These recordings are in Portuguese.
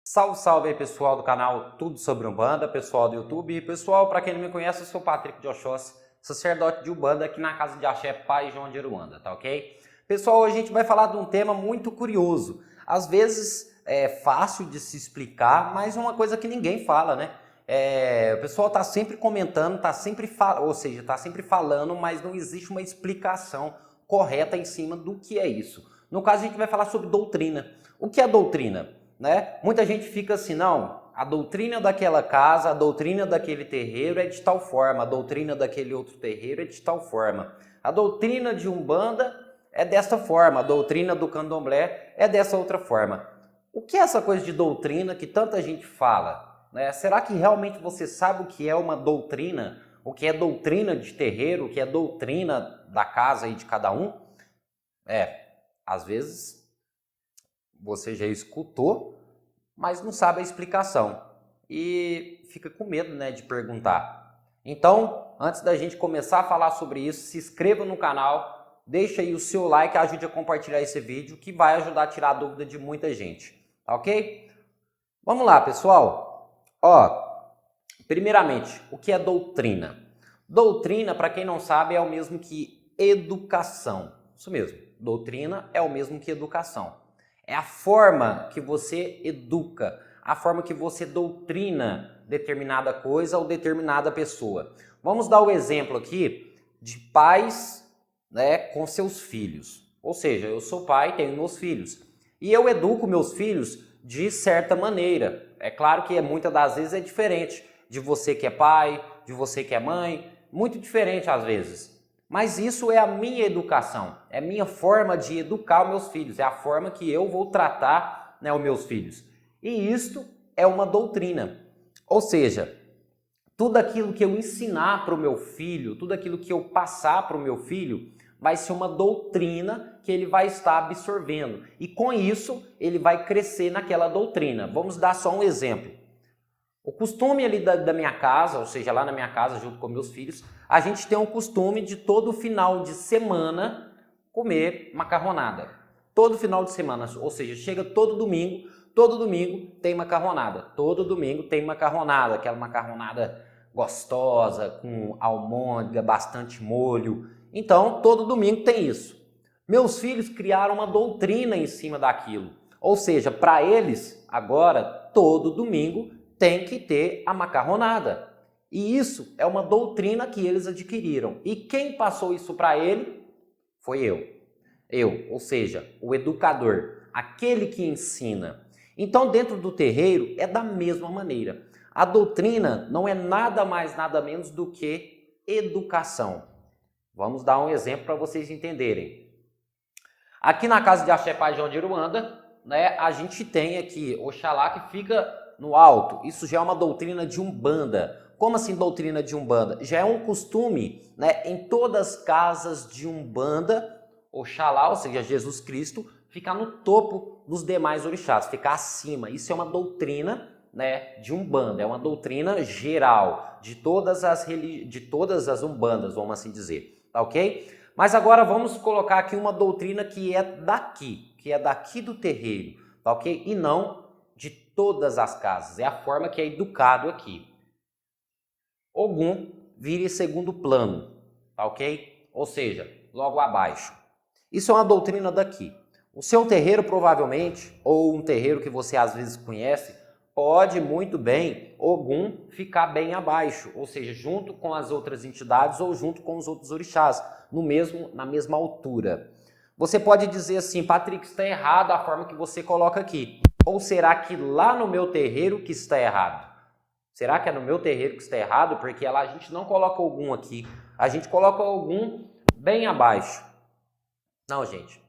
Salve, salve aí pessoal do canal Tudo Sobre Umbanda, pessoal do YouTube. Pessoal, para quem não me conhece, eu sou o Patrick de Oxóssi, sacerdote de Umbanda aqui na casa de Axé Pai João de Aruanda, tá ok? Pessoal, hoje a gente vai falar de um tema muito curioso. Às vezes é fácil de se explicar, mas é uma coisa que ninguém fala, né? O pessoal tá sempre comentando, tá sempre falando, mas não existe uma explicação correta em cima do que é isso. No caso, a gente vai falar sobre doutrina. O que é doutrina? Né? Muita gente fica assim, não, a doutrina daquela casa, a doutrina daquele terreiro é de tal forma, a doutrina daquele outro terreiro é de tal forma. A doutrina de Umbanda é desta forma, a doutrina do Candomblé é dessa outra forma. O que é essa coisa de doutrina que tanta gente fala? Né? Será que realmente você sabe o que é uma doutrina? O que é doutrina de terreiro? O que é doutrina da casa e de cada um? Às vezes você já escutou, mas não sabe a explicação e fica com medo, né, de perguntar. Então, antes da gente começar a falar sobre isso, se inscreva no canal, deixa aí o seu like, ajude a compartilhar esse vídeo, que vai ajudar a tirar a dúvida de muita gente, tá ok? Vamos lá, pessoal. Primeiramente, o que é doutrina? Doutrina, para quem não sabe, é o mesmo que educação. Isso mesmo, doutrina é o mesmo que educação. É a forma que você educa, a forma que você doutrina determinada coisa ou determinada pessoa. Vamos dar o exemplo aqui de pais, né, com seus filhos. Ou seja, eu sou pai, tenho meus filhos. E eu educo meus filhos de certa maneira. É claro que muitas das vezes é diferente de você que é pai, de você que é mãe. Muito diferente às vezes. Mas isso é a minha educação, é a minha forma de educar os meus filhos, é a forma que eu vou tratar, né, os meus filhos. E isto é uma doutrina. Ou seja, tudo aquilo que eu ensinar para o meu filho, tudo aquilo que eu passar para o meu filho, vai ser uma doutrina que ele vai estar absorvendo. E com isso, ele vai crescer naquela doutrina. Vamos dar só um exemplo. O costume ali da minha casa, ou seja, lá na minha casa, junto com meus filhos, a gente tem o costume de todo final de semana comer macarronada. Todo final de semana, ou seja, chega todo domingo tem macarronada. Todo domingo tem macarronada, aquela macarronada gostosa, com almôndega, bastante molho. Então, todo domingo tem isso. Meus filhos criaram uma doutrina em cima daquilo. Ou seja, para eles, agora, todo domingo tem que ter a macarronada. E isso é uma doutrina que eles adquiriram. E quem passou isso para ele foi eu. Eu, ou seja, o educador, aquele que ensina. Então, dentro do terreiro, é da mesma maneira. A doutrina não é nada mais, nada menos do que educação. Vamos dar um exemplo para vocês entenderem. Aqui na casa de Axé Pai João de Aruanda, né, a gente tem aqui Oxalá que fica no alto. Isso já é uma doutrina de Umbanda. Como assim doutrina de Umbanda? Já é um costume, né, em todas as casas de Umbanda, Oxalá, ou seja, Jesus Cristo, ficar no topo dos demais orixás, ficar acima. Isso é uma doutrina, né, de Umbanda, é uma doutrina geral de todas as Umbandas, vamos assim dizer, tá ok? Mas agora vamos colocar aqui uma doutrina que é daqui do terreiro, tá ok? E não de todas as casas, é a forma que é educado aqui. Ogum vira em segundo plano, tá ok? Ou seja, logo abaixo. Isso é uma doutrina daqui. O seu terreiro provavelmente, ou um terreiro que você às vezes conhece, pode muito bem Ogum ficar bem abaixo, ou seja, junto com as outras entidades ou junto com os outros orixás, na mesma altura. Você pode dizer assim, Patrick, está errado a forma que você coloca aqui. Ou será que lá no meu terreiro que está errado? Será que é no meu terreiro que está errado? Porque lá a gente não coloca Ogum aqui, a gente coloca Ogum bem abaixo. Não, gente.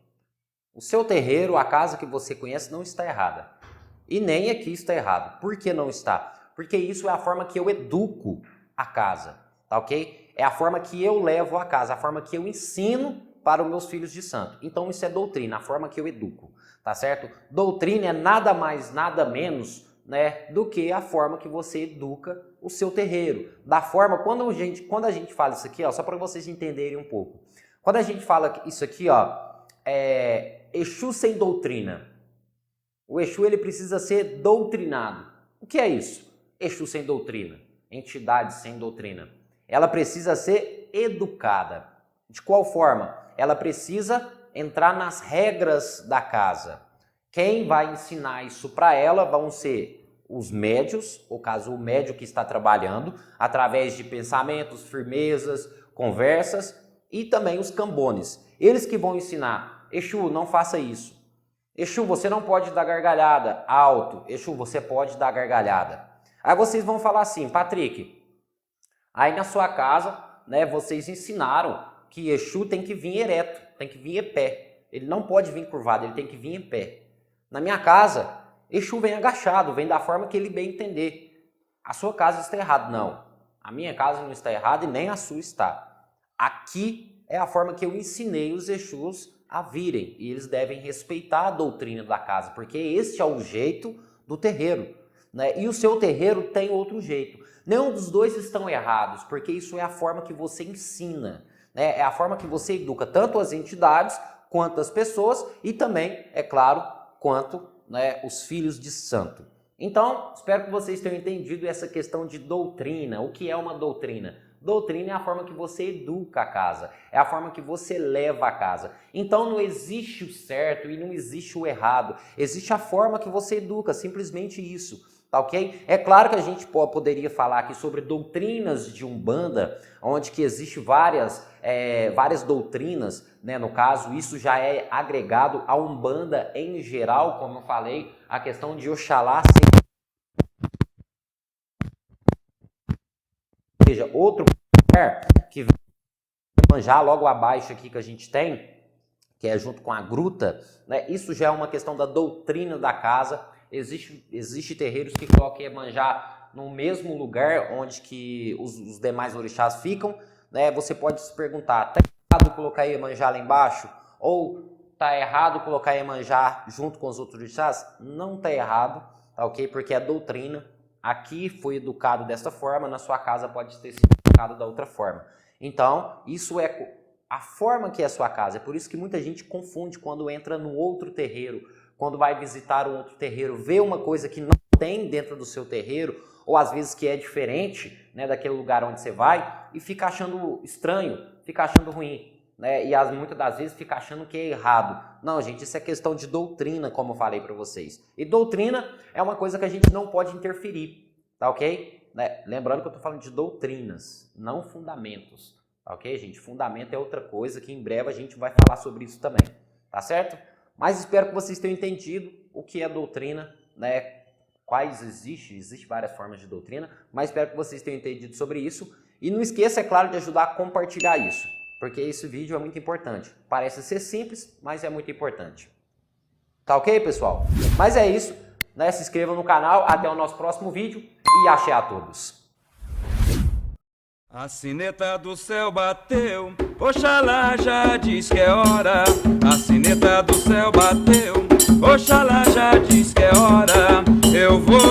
O seu terreiro, a casa que você conhece, não está errada. E nem aqui está errado. Por que não está? Porque isso é a forma que eu educo a casa, tá ok? É a forma que eu levo a casa, a forma que eu ensino para os meus filhos de santo. Então isso é doutrina, a forma que eu educo, tá certo? Doutrina é nada mais, nada menos, né, do que a forma que você educa o seu terreiro. Da forma, quando a gente fala isso aqui, ó, só para vocês entenderem um pouco. Quando a gente fala isso aqui, ó, Exu sem doutrina. O Exu ele precisa ser doutrinado. O que é isso? Exu sem doutrina, entidade sem doutrina. Ela precisa ser educada. De qual forma? Ela precisa entrar nas regras da casa. Quem vai ensinar isso para ela vão ser os médios, ou caso o médio que está trabalhando, através de pensamentos, firmezas, conversas, e também os cambones. Eles que vão ensinar: Exu, não faça isso. Exu, você não pode dar gargalhada alto. Exu, você pode dar gargalhada. Aí vocês vão falar assim: Patrick, aí na sua casa, né, vocês ensinaram que Exu tem que vir ereto, tem que vir em pé. Ele não pode vir curvado, ele tem que vir em pé. Na minha casa, Exu vem agachado, vem da forma que ele bem entender. A sua casa está errada. Não, a minha casa não está errada e nem a sua está. Aqui é a forma que eu ensinei os Exus a virem. E eles devem respeitar a doutrina da casa, porque este é o jeito do terreiro, né? E o seu terreiro tem outro jeito. Nenhum dos dois estão errados, porque isso é a forma que você ensina, né? É a forma que você educa tanto as entidades quanto as pessoas e também, é claro, quanto, né, os filhos de santo. Então, espero que vocês tenham entendido essa questão de doutrina. O que é uma doutrina? Doutrina é a forma que você educa a casa, é a forma que você leva a casa. Então não existe o certo e não existe o errado, existe a forma que você educa, simplesmente isso, tá ok? É claro que a gente poderia falar aqui sobre doutrinas de Umbanda, onde que existe várias doutrinas, né? No caso, isso já é agregado à Umbanda em geral, como eu falei, a questão de Oxalá seja outro que vem manjar logo abaixo aqui que a gente tem, que é junto com a gruta, né? Isso já é uma questão da doutrina da casa. Existe terreiros que colocam Iemanjá no mesmo lugar onde que os demais orixás ficam, né? Você pode se perguntar, tá errado colocar Iemanjá lá embaixo? Ou tá errado colocar Iemanjá junto com os outros orixás? Não tá errado, tá ok? Porque é doutrina. Aqui foi educado dessa forma, na sua casa pode ter sido educado da outra forma. Então, isso é a forma que é a sua casa. É por isso que muita gente confunde quando entra no outro terreiro, quando vai visitar um outro terreiro, vê uma coisa que não tem dentro do seu terreiro, ou às vezes que é diferente, né, daquele lugar onde você vai, e fica achando estranho, fica achando ruim. Né? E muitas das vezes fica achando que é errado. Não, gente, isso é questão de doutrina, como eu falei para vocês. E doutrina é uma coisa que a gente não pode interferir, tá ok? Né? Lembrando que eu estou falando de doutrinas, não fundamentos, tá ok, gente? Fundamento é outra coisa que em breve a gente vai falar sobre isso também, tá certo? Mas espero que vocês tenham entendido o que é doutrina, né? Quais existem várias formas de doutrina, mas espero que vocês tenham entendido sobre isso. E não esqueça, é claro, de ajudar a compartilhar isso, porque esse vídeo é muito importante. Parece ser simples, mas é muito importante. Tá ok, pessoal? Mas é isso, né? Se inscrevam no canal, até o nosso próximo vídeo e axé a todos. A sineta do céu bateu, Oxalá já diz que é hora. A sineta do céu bateu, Oxalá já diz que é hora. Eu vou